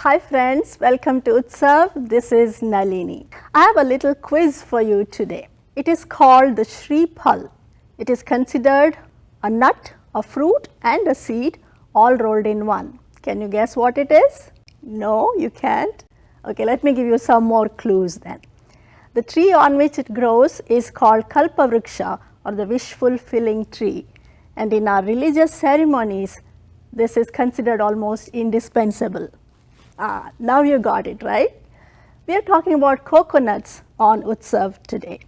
Hi friends, welcome to Utsav. This is Nalini. I have a little quiz for you today. It is called the Shri Phal. It is considered a nut, a fruit and a seed all rolled in one. Can you guess what it is? No, you can't. Okay, let me give you some more clues then. The tree on which it grows is called Kalpavriksha or the wish fulfilling tree, and in our religious ceremonies this is considered almost indispensable. Now you got it, right? We are talking about coconuts on Utsav today.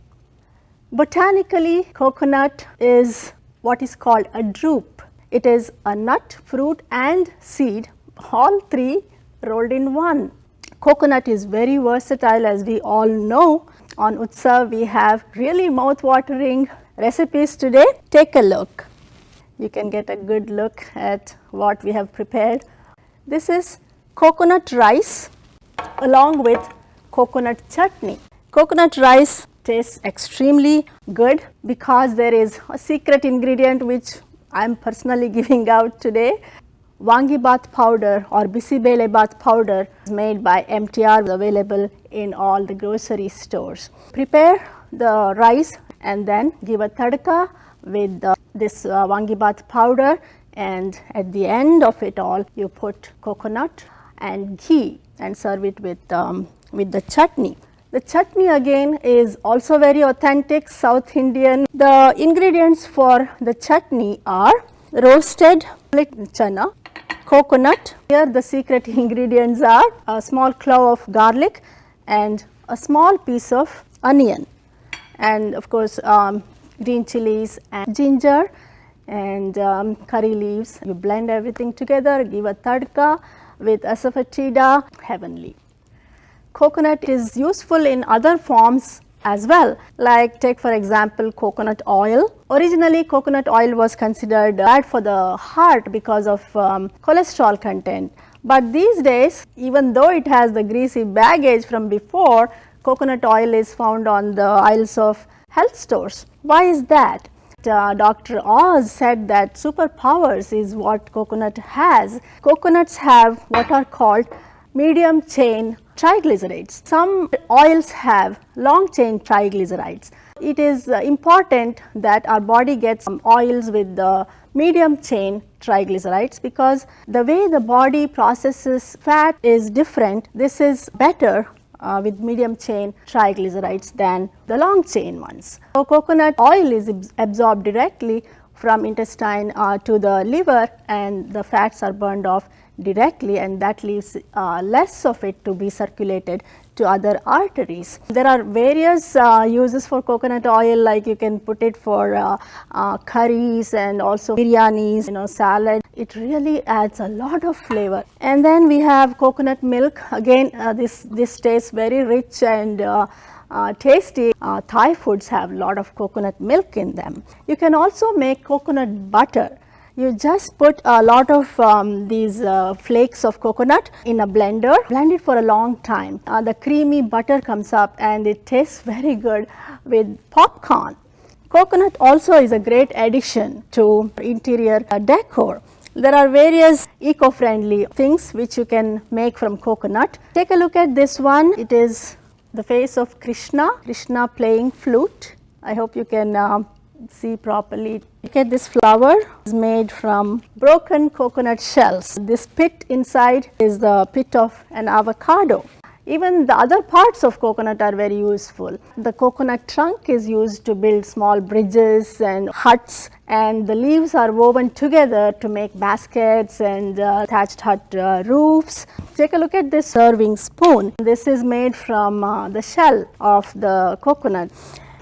Botanically, coconut is what is called a drupe. It is a nut, fruit and seed, all three rolled in one. Coconut is very versatile, as we all know. On Utsav we have really mouth-watering recipes today. Take a look. You can get a good look at what we have prepared. This is coconut rice along with coconut chutney. Coconut rice tastes extremely good because there is a secret ingredient which I am personally giving out today. Bhat powder or Bhat powder is made by MTR, available in all the grocery stores. Prepare the rice and then give a tadka with this Bhat powder, and at the end of it all you put coconut and ghee and serve it with the chutney. The chutney again is also very authentic South Indian. The ingredients for the chutney are roasted chana, coconut. Here the secret ingredients are a small clove of garlic and a small piece of onion, and of course green chilies and ginger and curry leaves. You blend everything together, give a tadka with asafoetida, heavenly. Coconut is useful in other forms as well, like take for example coconut oil. Originally coconut oil was considered bad for the heart because of cholesterol content, but these days, even though it has the greasy baggage from before, coconut oil is found on the aisles of health stores. Why is that? Dr. Oz said that superpowers is what coconut has. Coconuts have what are called medium chain triglycerides. Some oils have long chain triglycerides. It is important that our body gets oils with the medium chain triglycerides because the way the body processes fat is different. This is better with medium chain triglycerides than the long chain ones. So, coconut oil is absorbed directly from intestine to the liver, and the fats are burned off directly, and that leaves less of it to be circulated to other arteries. There are various uses for coconut oil, like you can put it for curries and also biryanis, salad. It really adds a lot of flavor. And then we have coconut milk. Again, this tastes very rich and tasty. Thai foods have a lot of coconut milk in them. You can also make coconut butter. You just put a lot of these flakes of coconut in a blender, blend it for a long time. The creamy butter comes up and it tastes very good with popcorn. Coconut also is a great addition to interior decor. There are various eco-friendly things which you can make from coconut. Take a look at this one. It is the face of Krishna playing flute. I hope you can see properly. Look at this flower. It's made from broken coconut shells. This pit inside is the pit of an avocado. Even the other parts of coconut are very useful. The coconut trunk is used to build small bridges and huts, and the leaves are woven together to make baskets and thatched hut roofs. Take a look at this serving spoon. This is made from the shell of the coconut.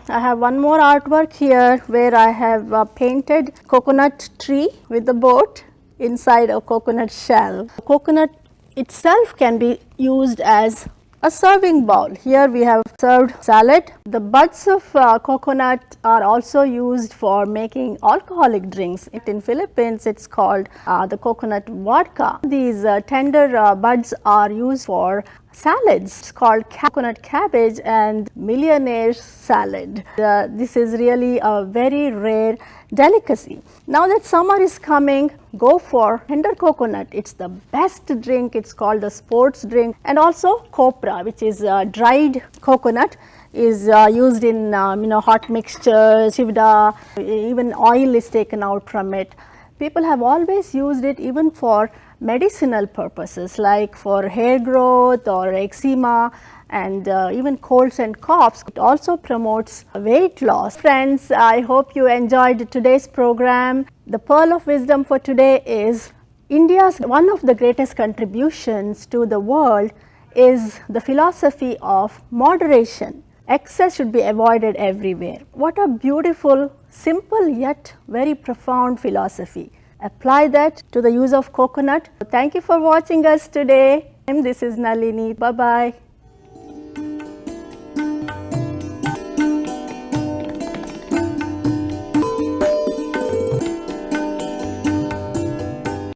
I have one more artwork here where I have painted coconut tree with the boat inside a coconut shell. Coconut itself can be used as a serving bowl. Here we have served salad. The buds of coconut are also used for making alcoholic drinks. In Philippines it's called the coconut vodka. These tender buds are used for salads. It's called coconut cabbage and millionaire salad. This is really a very rare delicacy. Now that summer is coming, go for tender coconut. It's the best drink. It's called the sports drink. And also copra, which is dried coconut, is used in hot mixtures, chivda, even oil is taken out from it. People have always used it even for medicinal purposes like for hair growth or eczema and even colds and coughs. It also promotes weight loss. Friends, I hope you enjoyed today's program. The pearl of wisdom for today is India's one of the greatest contributions to the world is the philosophy of moderation. Excess should be avoided everywhere. What a beautiful, simple yet very profound philosophy. Apply that to the use of coconut. Thank you for watching us today. This is Nalini. Bye-bye.